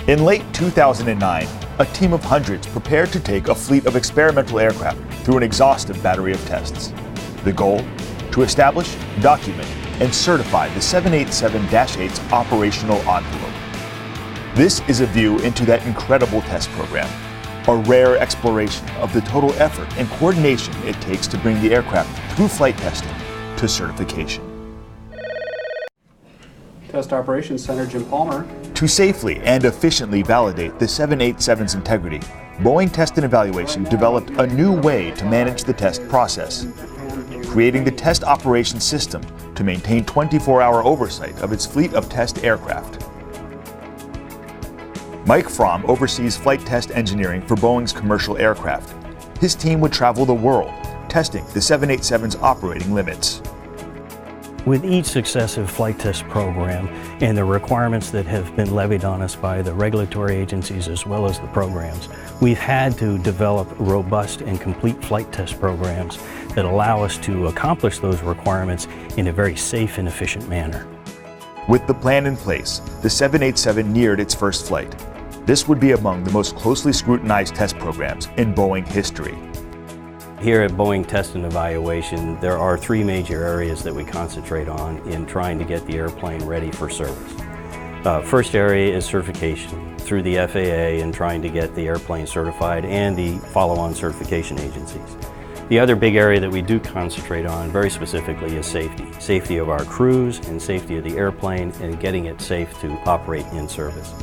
In late 2009, a team of hundreds prepared to take a fleet of experimental aircraft through an exhaustive battery of tests. The goal? To establish, document, and certify the 787-8's operational envelope. This is a view into that incredible test program, a rare exploration of the total effort and coordination it takes to bring the aircraft through flight testing to certification. Test Operations Center, Jim Palmer. To safely and efficiently validate the 787's integrity, Boeing Test and Evaluation developed a new way to manage the test process, creating the Test Operations System to maintain 24-hour oversight of its fleet of test aircraft. Mike Fromm oversees flight test engineering for Boeing's commercial aircraft. His team would travel the world, testing the 787's operating limits. With each successive flight test program and the requirements that have been levied on us by the regulatory agencies as well as the programs, we've had to develop robust and complete flight test programs that allow us to accomplish those requirements in a very safe and efficient manner. With the plan in place, the 787 neared its first flight. This would be among the most closely scrutinized test programs in Boeing history. Here at Boeing Test and Evaluation, there are three major areas that we concentrate on in trying to get the airplane ready for service. First area is certification through the FAA and trying to get the airplane certified and the follow-on certification agencies. The other big area that we do concentrate on very specifically is safety. Safety of our crews and safety of the airplane and getting it safe to operate in service.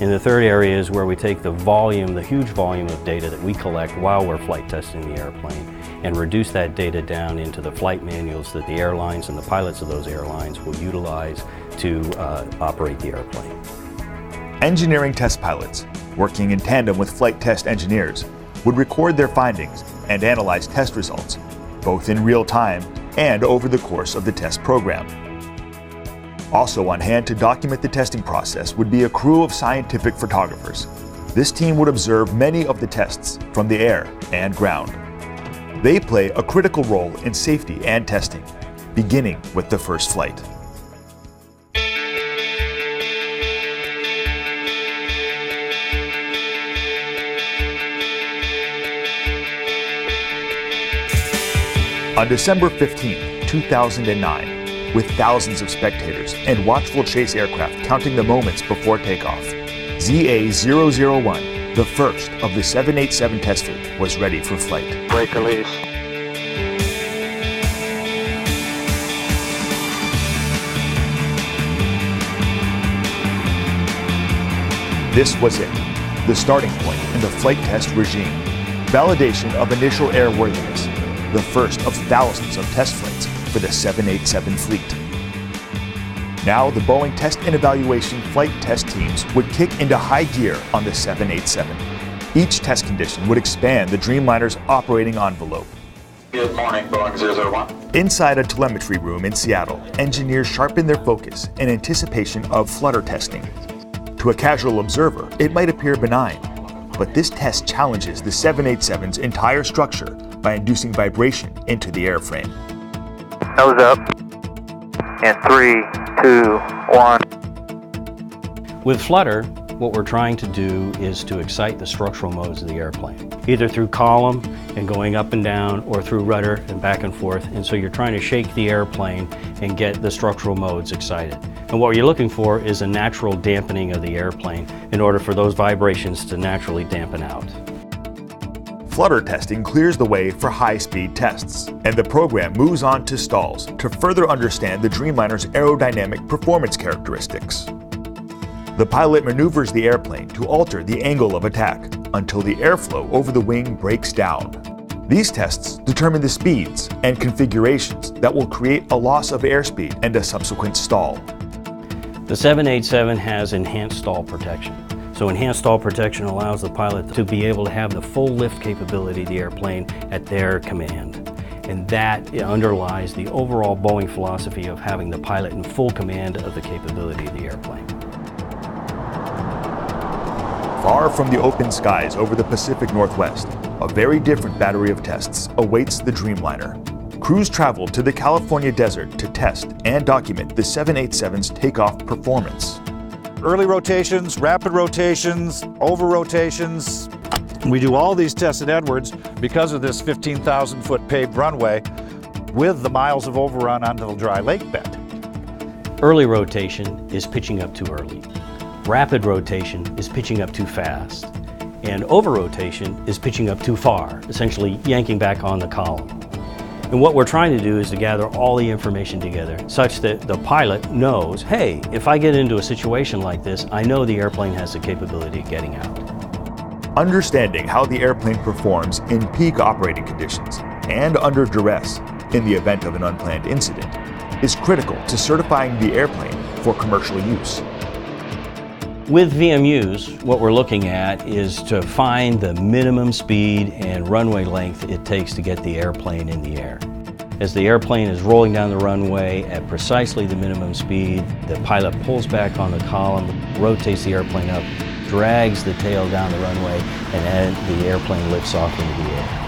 And the third area is where we take the volume, the huge volume of data that we collect while we're flight testing the airplane and reduce that data down into the flight manuals that the airlines and the pilots of those airlines will utilize to operate the airplane. Engineering test pilots, working in tandem with flight test engineers, would record their findings and analyze test results, both in real time and over the course of the test program. Also on hand to document the testing process would be a crew of scientific photographers. This team would observe many of the tests from the air and ground. They play a critical role in safety and testing, beginning with the first flight. On December 15, 2009, with thousands of spectators and watchful chase aircraft counting the moments before takeoff, ZA-001, the first of the 787 test fleet, was ready for flight. Brake release. This was it, the starting point in the flight test regime. Validation of initial airworthiness, the first of thousands of test flights for the 787 fleet. Now the Boeing Test and Evaluation flight test teams would kick into high gear on the 787. Each test condition would expand the Dreamliner's operating envelope. Good morning, Boeing 001. Inside a telemetry room in Seattle, engineers sharpen their focus in anticipation of flutter testing. To a casual observer, it might appear benign, but this test challenges the 787's entire structure by inducing vibration into the airframe. Nose up. And 3, 2, 1. With flutter, what we're trying to do is to excite the structural modes of the airplane, either through column and going up and down or through rudder and back and forth. And so you're trying to shake the airplane and get the structural modes excited. And what you're looking for is a natural dampening of the airplane in order for those vibrations to naturally dampen out. Flutter testing clears the way for high-speed tests, and the program moves on to stalls to further understand the Dreamliner's aerodynamic performance characteristics. The pilot maneuvers the airplane to alter the angle of attack until the airflow over the wing breaks down. These tests determine the speeds and configurations that will create a loss of airspeed and a subsequent stall. The 787 has enhanced stall protection. So enhanced stall protection allows the pilot to be able to have the full lift capability of the airplane at their command. And that underlies the overall Boeing philosophy of having the pilot in full command of the capability of the airplane. Far from the open skies over the Pacific Northwest, a very different battery of tests awaits the Dreamliner. Crews traveled to the California desert to test and document the 787's takeoff performance. Early rotations, rapid rotations, over rotations. We do all these tests at Edwards because of this 15,000-foot paved runway with the miles of overrun onto the dry lake bed. Early rotation is pitching up too early. Rapid rotation is pitching up too fast. And over rotation is pitching up too far, essentially yanking back on the column. And what we're trying to do is to gather all the information together such that the pilot knows, hey, if I get into a situation like this, I know the airplane has the capability of getting out. Understanding how the airplane performs in peak operating conditions and under duress in the event of an unplanned incident is critical to certifying the airplane for commercial use. With VMUs, what we're looking at is to find the minimum speed and runway length it takes to get the airplane in the air. As the airplane is rolling down the runway at precisely the minimum speed, the pilot pulls back on the column, rotates the airplane up, drags the tail down the runway, and then the airplane lifts off into the air.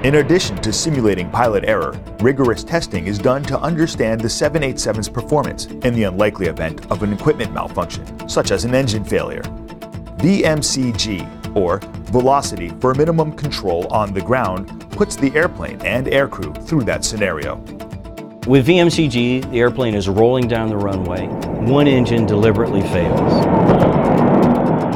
In addition to simulating pilot error, rigorous testing is done to understand the 787's performance in the unlikely event of an equipment malfunction, such as an engine failure. VMCG, or Velocity for Minimum Control on the Ground, puts the airplane and aircrew through that scenario. With VMCG, the airplane is rolling down the runway. One engine deliberately fails.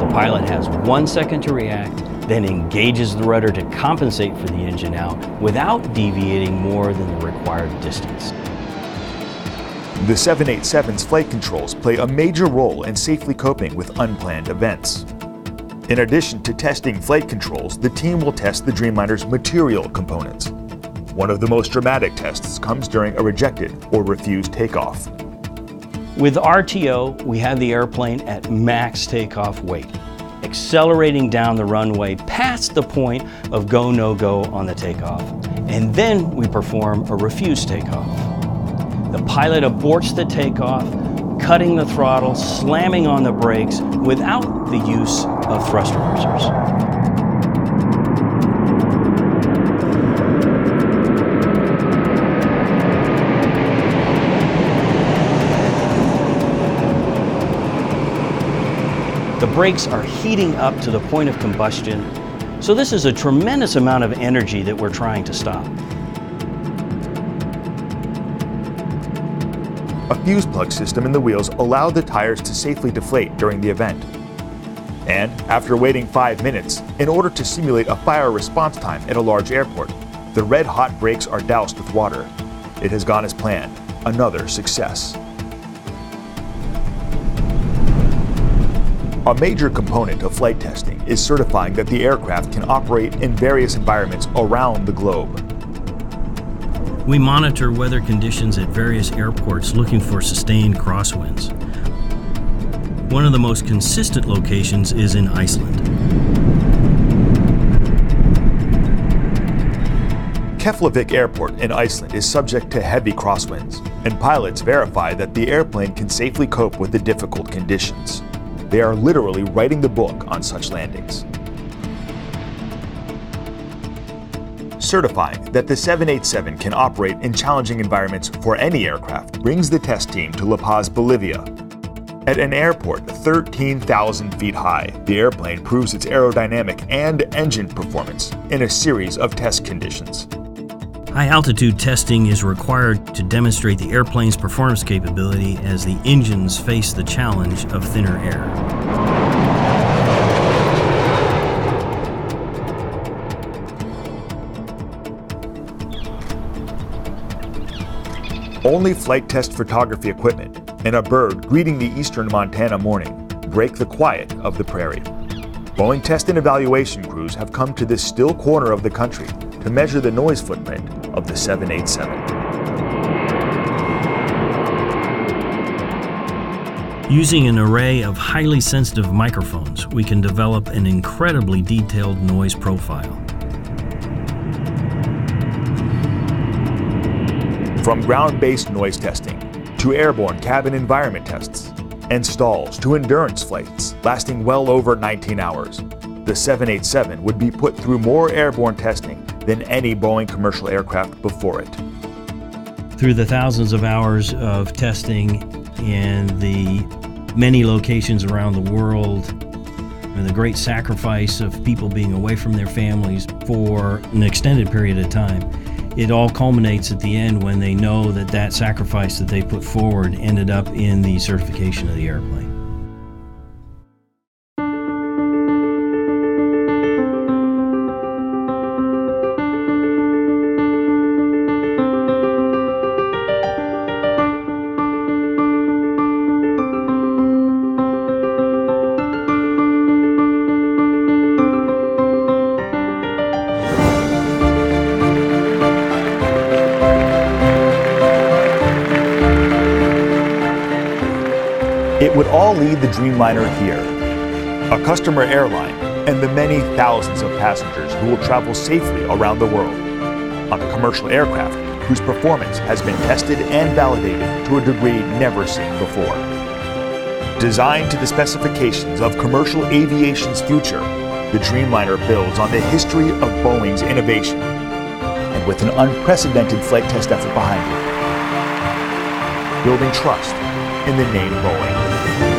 The pilot has 1 second to react, then engages the rudder to compensate for the engine out without deviating more than the required distance. The 787's flight controls play a major role in safely coping with unplanned events. In addition to testing flight controls, the team will test the Dreamliner's material components. One of the most dramatic tests comes during a rejected or refused takeoff. With RTO, we have the airplane at max takeoff weight, accelerating down the runway past the point of go, no go on the takeoff. And then we perform a refused takeoff. The pilot aborts the takeoff, cutting the throttle, slamming on the brakes without the use of thrust reversers. The brakes are heating up to the point of combustion, so this is a tremendous amount of energy that we're trying to stop. A fuse plug system in the wheels allowed the tires to safely deflate during the event. And after waiting 5 minutes, in order to simulate a fire response time at a large airport, the red-hot brakes are doused with water. It has gone as planned. Another success. A major component of flight testing is certifying that the aircraft can operate in various environments around the globe. We monitor weather conditions at various airports looking for sustained crosswinds. One of the most consistent locations is in Iceland. Keflavik Airport in Iceland is subject to heavy crosswinds, and pilots verify that the airplane can safely cope with the difficult conditions. They are literally writing the book on such landings. Certifying that the 787 can operate in challenging environments for any aircraft brings the test team to La Paz, Bolivia. At an airport 13,000 feet high, the airplane proves its aerodynamic and engine performance in a series of test conditions. High-altitude testing is required to demonstrate the airplane's performance capability as the engines face the challenge of thinner air. Only flight test photography equipment and a bird greeting the eastern Montana morning break the quiet of the prairie. Boeing test and evaluation crews have come to this still corner of the country to measure the noise footprint of the 787. Using an array of highly sensitive microphones, we can develop an incredibly detailed noise profile. From ground-based noise testing to airborne cabin environment tests, and stalls to endurance flights lasting well over 19 hours. The 787 would be put through more airborne testing than any Boeing commercial aircraft before it. Through the thousands of hours of testing in the many locations around the world, and the great sacrifice of people being away from their families for an extended period of time, it all culminates at the end when they know that that sacrifice that they put forward ended up in the certification of the airplane. It would all lead the Dreamliner here, a customer airline, and the many thousands of passengers who will travel safely around the world on a commercial aircraft whose performance has been tested and validated to a degree never seen before. Designed to the specifications of commercial aviation's future, the Dreamliner builds on the history of Boeing's innovation, and with an unprecedented flight test effort behind it, building trust in the name Boeing.